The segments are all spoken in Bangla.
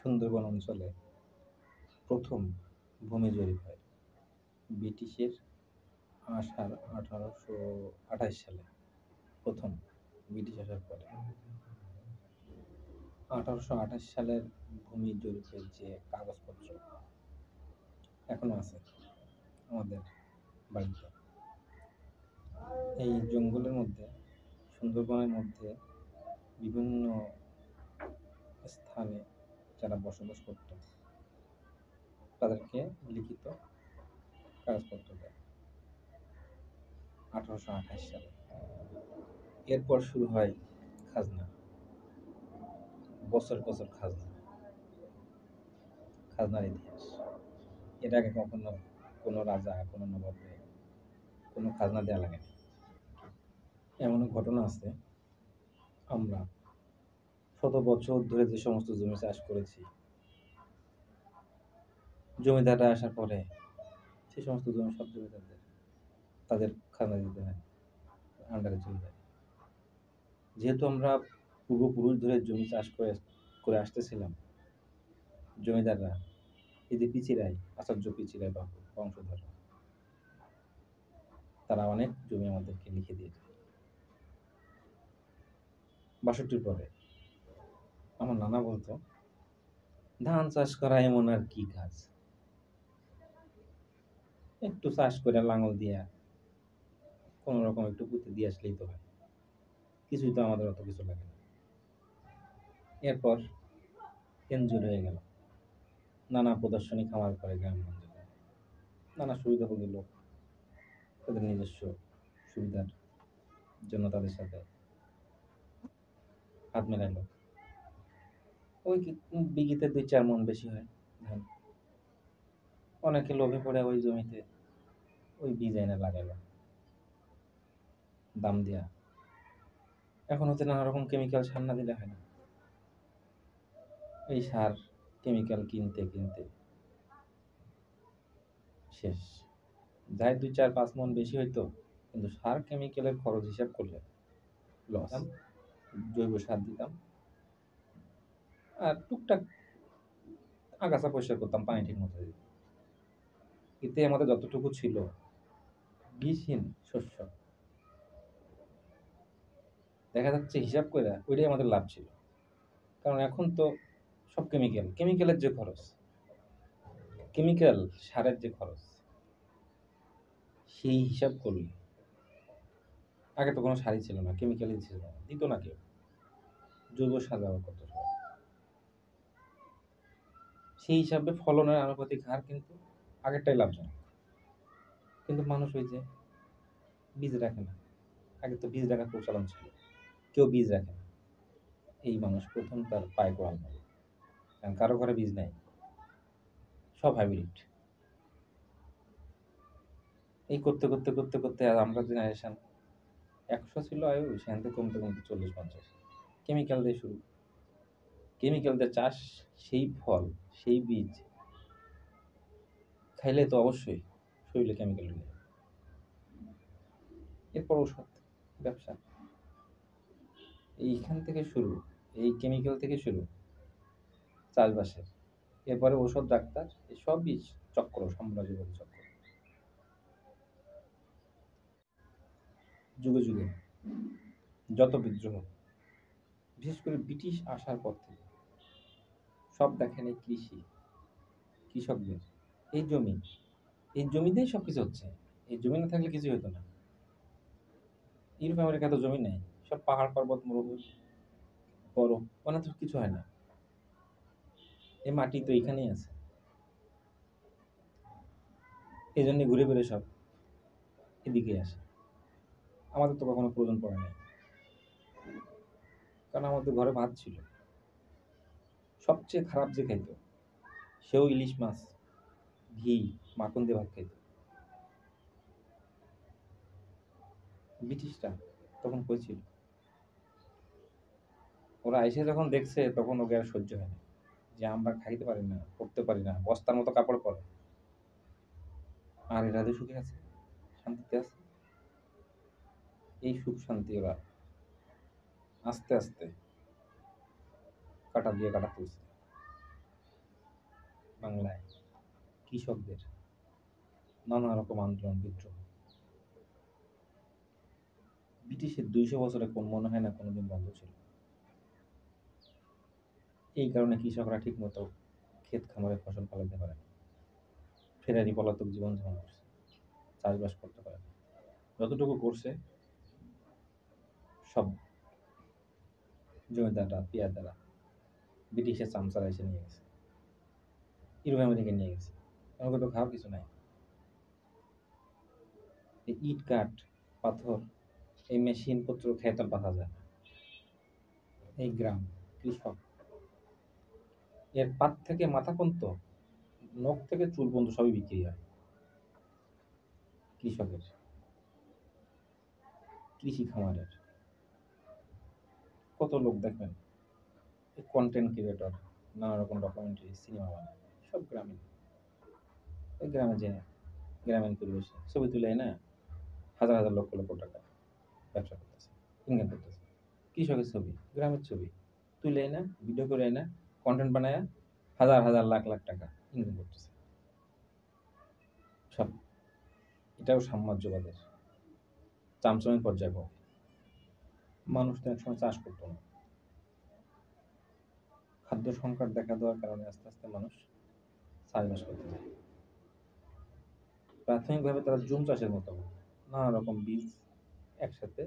সুন্দরবন অঞ্চলে প্রথম ভূমি জরিপ হয় ব্রিটিশের আসার 1828 সালে। প্রথম ব্রিটিশ আসার পরে 1828 সালের ভূমি জরিপের যে কাগজপত্র এখনো আছে আমাদের বাড়িতে। এই জঙ্গলের মধ্যে, সুন্দরবনের মধ্যে বিভিন্ন স্থানে যারা বসবাস করত তাদেরকে লিখিত কাগজপত্র দেয় 1828 সালে। এরপর শুরু হয় খাজনা, বছর বছর খাজনার ইতিহাস। এর আগে কখনো কোনো রাজা, কোনো নবাবে কোনো খাজনা দেওয়া লাগেনি। এমন ঘটনা আছে, আমরা শত বছর ধরে যে সমস্ত জমি চাষ করেছি, জমিদাররা আসার পরে সে সমস্ত জমি সব জমিদারদের তাদের খাজনা দিতে হয়, আন্ডারে চলে যায়। যেহেতু আমরা পূর্বপুরুষ ধরে জমি চাষ করে আসতেছিলাম, জমিদাররা এই যে পিছিরাই, আচার্য পিছিরাই বাবু বংশধর, তারা অনেক জমি আমাদেরকে লিখে দিয়েছে। 62 পরে আমার নানা বলতো, ধান চাষ করা এমন আর কি কাজ, একটু চাষ করে লাঙল দিয়া কোন রকম একটু পুঁতে দিয়ে আসলেই তো হয়, কিছুই তো আমাদের অত কিছু লাগে না। এরপর কেনজুর হয়ে গেল, নানা প্রদর্শনী খামার করে গ্রামগঞ্জে, নানা সুবিধাভোগী লোক তাদের নিজস্ব সুবিধার জন্য তাদের সাথে হাত মেলাইল। ওই বিঘিতে 2-4 মণ বেশি হয় ধান, অনেকে লোভে পড়ে ওই জমিতে ওই বীজ এনে লাগাইল দাম দিয়া। এখন হচ্ছে নানা রকম কেমিক্যাল সার না দিলে হয় না। এই সার কেমিক্যাল কিনতে কিনতে শেষ। যাই 2-4-5 মণ বেশি হইতো, কিন্তু সার কেমিক্যালের খরচ হিসাব করলে লস। জৈব সার দিতাম আর টুকটাক আগাছা পরিষ্কার করতাম, পানি ঠিক মতো দিতাম। এতে আমাদের যতটুকু ছিল বিষহীন শস্য, দেখা যাচ্ছে হিসাব করে ওইটাই আমাদের লাভ ছিল। কারণ এখন তো সব কেমিক্যালের যে খরচ, কেমিক্যাল সারের যে খরচ, সেই হিসাব করলে আগে তো কোনো সারই ছিল না, কেমিক্যালই ছিল না, দিত না কেউ, জৈব সার ব্যবহার করতো সবাই। সেই হিসাবে ফলনের আনুপাতিক হার কিন্তু আগেরটাই লাভজনক। কিন্তু মানুষ ওই যে বীজ রাখে না, আগে তো বীজ রাখার প্রচলন ছিল, কেউ বীজ রাখে না। এই মানুষ প্রথম তার পায়ে গোয়াল মারে, কারণ কারো ঘরে বীজ নাই, সব হাইব্রিড। এই করতে করতে করতে করতে আর আমরা জেনারেশন 100 ছিল আয়ু, সেখান থেকে কমতে কমতে 40-50। কেমিক্যাল দিয়ে শুরু, কেমিক্যাল দিয়ে চাষ, সেই ফল, সেই বীজ খাইলে তো অবশ্যই শরীরে কেমিক্যাল ঢুকে। এরপর ওষুধ, ব্যবসা, এইখান থেকে শুরু, এই কেমিক্যাল থেকে শুরু চাষবাসের। এরপরে ওষুধ, ডাক্তার, এই সবই চক্র, সাম্রাজ্যবাদী চক্র। যুগে যুগে যত বিদ্রোহ, বিশেষ করে ব্রিটিশ আসার পর থেকে, সব দেখেন এই কৃষকদের এই জমি, এই জমিতেই সবকিছু হচ্ছে। এই জমি না থাকলে কিছুই হতো না। ইউরোপ আমেরিকা তো জমি নেই, সব পাহাড় পর্বত মরুভূমি বরফ, মানে তো কিছু হয় না। এই মাটি তো এখানেই আছে, এই জন্য ঘুরে ফিরে সব এদিকে আসে। আমাদের তো কখনো প্রয়োজন পড়ে নাই, কারণ আমাদের ঘরে ভাত ছিল। সবচেয়ে খারাপ যে খাইতো, সেও ইলিশ মাছ, ঘি, মাখন দিয়ে ভাত খাইতো। ব্রিটিশরা তখন কই ছিল? ওরা এসে যখন দেখছে তখন ওকে আর সহ্য হয় না, যে আমরা খাইতে পারি না, পড়তে পারি না, বস্তার মতো কাপড় পরে, আর এরা যে সুখে আছে, শান্তিতে আছে। এই সুখ শান্তি ওরা আস্তে আস্তে কাটা দিয়ে কাটা তুলছে। বাংলায় কৃষকদের নানা রকম আন্দোলন বিদ্রোহ। ব্রিটিশের 200 বছরে কোন মনে হয় না কোনোদিন বন্ধ ছিল। এই কারণে কৃষকরা ঠিক মতো ক্ষেত খামারে ফসল ফলাতে পারে না, ফেরারি পলাতক জীবনযাপন করছে, চাষবাস করতে পারে না। যতটুকু করছে সব জমিদাররা, পিয়াদারা, ব্রিটিশের চামচারা এসে নিয়ে গেছে, ইউরোপ আমেরিকা নিয়ে গেছে। আমাকে তো খাওয়ার কিছু নাই। এই ইট কাঠ পাথর, এই মেশিন পত্র খেয়ে তো বাঁচা যায় না। এই গ্রাম কৃষক, এর পাত থেকে মাথা পর্যন্ত, নখ থেকে চুল পর্যন্ত সবই বিক্রি হয় কৃষকের, কৃষি খামারের। কত লোক দেখবেন কন্টেন্ট ক্রিয়েটর, নানা রকম ডকুমেন্টারি সিনেমা বানায়, সব গ্রামীণ। ওই গ্রামে যে গ্রামীণ পরিবেশে ছবি তুলে না হাজার হাজার লক্ষ লক্ষ টাকা ব্যবসা করতেছে, ইনকাম করতেছে। কৃষকের ছবি, গ্রামের ছবি তুলে না, ভিডিও করে না, কন্টেন্ট বানায় হাজার হাজার লাখ লাখ টাকা ইনকাম করতেছে সব। এটাও সাম্রাজ্যবাদের চামচামি পর্যায়ে পাবে। মানুষ তো একসময় চাষ করতো না, খাদ্য সংকট দেখা দেওয়ার কারণে আস্তে আস্তে মানুষ চাষবাস করতে থাকে। প্রাথমিকভাবে তারা জুম চাষের মতো নানা রকম বীজ একসাথে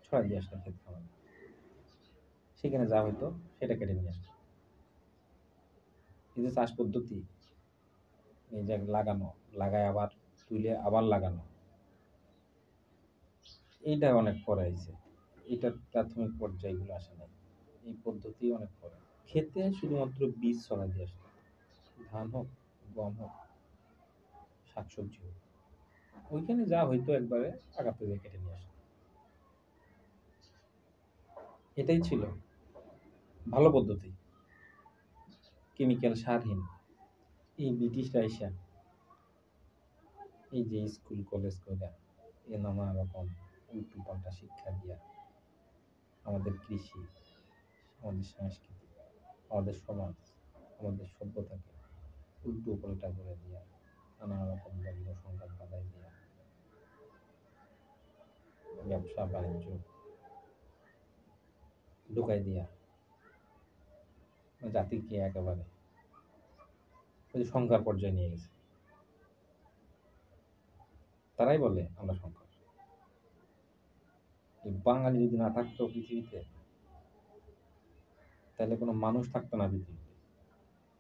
ছড়া দিয়ে আসতো ক্ষেত খামারে, সেখানে যা হইতো সেটা কেটে নিয়ে আসতো। এই যে চাষ পদ্ধতি, এই যে লাগানো, লাগায় আবার তুলে আবার লাগানো, এইটা অনেক পরে আইছে। এটার প্রাথমিক পর্যায়গুলো আসে নাই, এই পদ্ধতি অনেক পরে। খেতে শুধুমাত্র বীজ ছড়া দিয়ে আসতো, ধান হোক, গম হোক, শাকসবজি হোক, ওইখানে যা হইতো একবারে আগাতে দিয়ে কেটে নিয়ে আসতো। এটাই ছিল ভালো পদ্ধতি, কেমিক্যাল সারহীন। এই ব্রিটিশরা এসে এই যে স্কুল কলেজ করে এ নানা রকম উল্টো পাল্টা শিক্ষা দিয়া আমাদের কৃষি, আমাদের সংস্কৃতি, আমাদের সমাজ, আমাদের সভ্যতাকে উল্টো পাল্টা করে দিয়া, নানা রকম দ্বন্দ্ব সংঘাত বাধাই দিয়া, ব্যবসা বাণিজ্য ঢুকাই দিয়া জাতিকে একেবারে ওই সংখ্যার পর্যায়ে নিয়ে গেছে। তারাই বলে আমরা সংখ্যা। এই বাঙালি যদি না থাকতো পৃথিবীতে, তাহলে কোনো মানুষ থাকতো না পৃথিবীতে।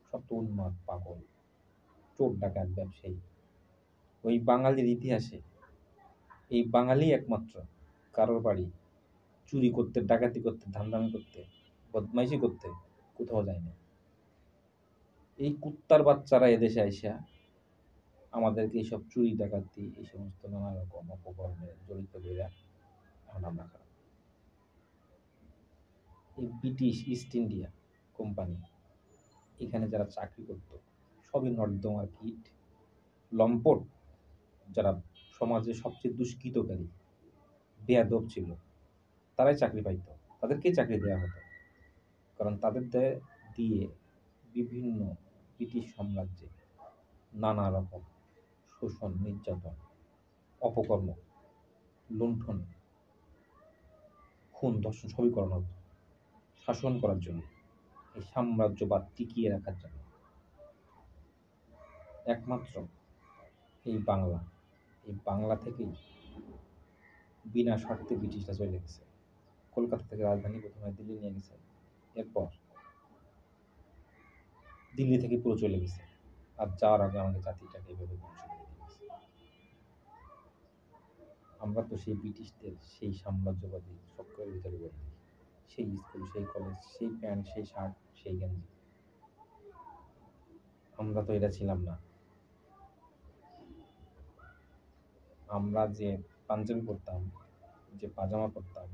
সব তো উন্মাদ, পাগল, চোর ডাকাত, ব্যবসায়ী। ওই বাঙালির ইতিহাসে এই বাঙালি একমাত্র কারোর বাড়ি চুরি করতে, ডাকাতি করতে, ধান্দামি করতে, বদমাইশি করতে কোথাও যায় না। এই কুত্তার বাচ্চারা এদেশে আইসা আমাদেরকে এইসব চুরি ডাকাতি, এই সমস্ত নানা রকম অপকর্মে জড়িত করে এখন আমরা খারাপ। এই ব্রিটিশ ইস্ট ইন্ডিয়া কোম্পানি এখানে যারা চাকরি করত সবই নর্দমার কীট, লম্পট, যারা সমাজে সবচেয়ে দুষ্কৃতকারী, বেয়াদব ছিল, তারাই চাকরি পাইতো, তাদেরকেই চাকরি দেওয়া হতো। কারণ তাদের দিয়ে বিভিন্ন ব্রিটিশ সাম্রাজ্যে নানা রকম শোষণ, নির্যাতন, অপকর্ম, লুণ্ঠন, খুন, ধর্ষণ সবই করানো হতো শাসন করার জন্য, এই সাম্রাজ্যবাদ টিকিয়ে রাখার জন্য। একমাত্র এই বাংলা, এই বাংলা থেকেই বিনা শর্তে ব্রিটিশরা চলে গেছে। কলকাতা থেকে রাজধানী প্রথমে দিল্লি নিয়ে গেছে, এরপর দিল্লি থেকে পুরো চলে গেছে। আর যাওয়ার আগে আমাদের জাতিটাকে এভাবে ধ্বংস করে দিয়ে গেছে। আমরা তো সেই ব্রিটিশদের সেই সাম্রাজ্যবাদী চক্রের ভিতরে বন্দী। সেই স্কুল, সেই কলেজ, সেই প্যান্ট, সেই শার্ট, সেই গেঞ্জি। আমরা তো এটা ছিলাম না। আমরা যে পাঞ্জাবি পরতাম, যে পাজামা পরতাম,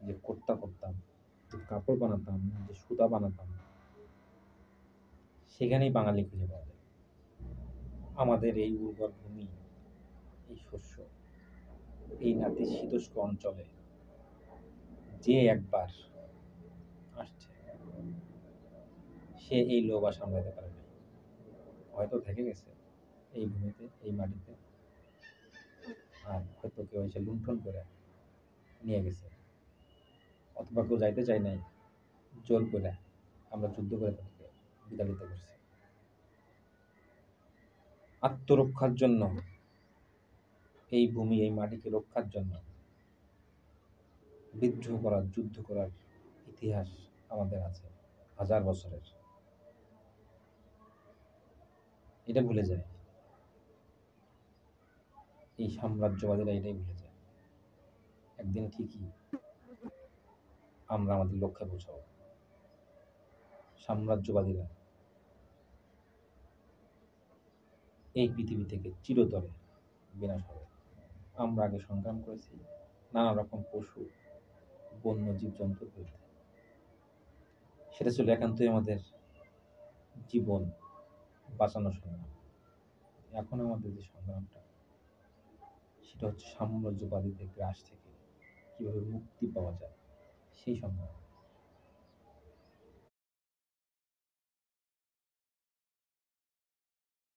যে কুর্তা পরতাম, যে কাপড় বানাতাম, যে সুতা বানাতাম, সেখানেই বাঙালি খুঁজে পাওয়া যায়। আমাদের এই উর্বর ভূমি, এই শস্য, এই নাতিশীতোষ্ণ অঞ্চলে যে একবার আসছে, সে এই লোভ আর সামলাতে পারে না। হয়তো থেকে গেছে এই ভূমিতে, এই মাটিতে, আর হয়তো কেউ এসে লুণ্ঠন করে নিয়ে গেছে, অথবা কেউ যাইতে চায় নাই, জোর করে আমরা যুদ্ধ করে তাদেরকে বিতাড়িত করছি। আত্মরক্ষার জন্য, এই ভূমি, এই মাটিকে রক্ষার জন্য বিদ্রোহ করার, যুদ্ধ করার ইতিহাস আমাদের আছে হাজার বছরের। এটা ভুলে যায় এই সাম্রাজ্যবাদীরা, এটাই ভুলে যায়। একদিন ঠিকই আমরা আমাদের লক্ষ্যে পৌঁছাবো। সাম্রাজ্যবাদীরা এই পৃথিবী থেকে চিরতরে বিনাশ হবে। আমরা আগে সংগ্রাম করেছি নানা রকম পশু, বন্য জীবজন্তুর বিরুদ্ধে। সেটা ছিল একান্তই আমাদের জীবন বাঁচানোর সংগ্রাম। এখন আমাদের যে সংগ্রামটা, সেটা হচ্ছে সাম্রাজ্যবাদীদের গ্রাস থেকে কিভাবে মুক্তি পাওয়া যায়, সেই সংগ্রাম।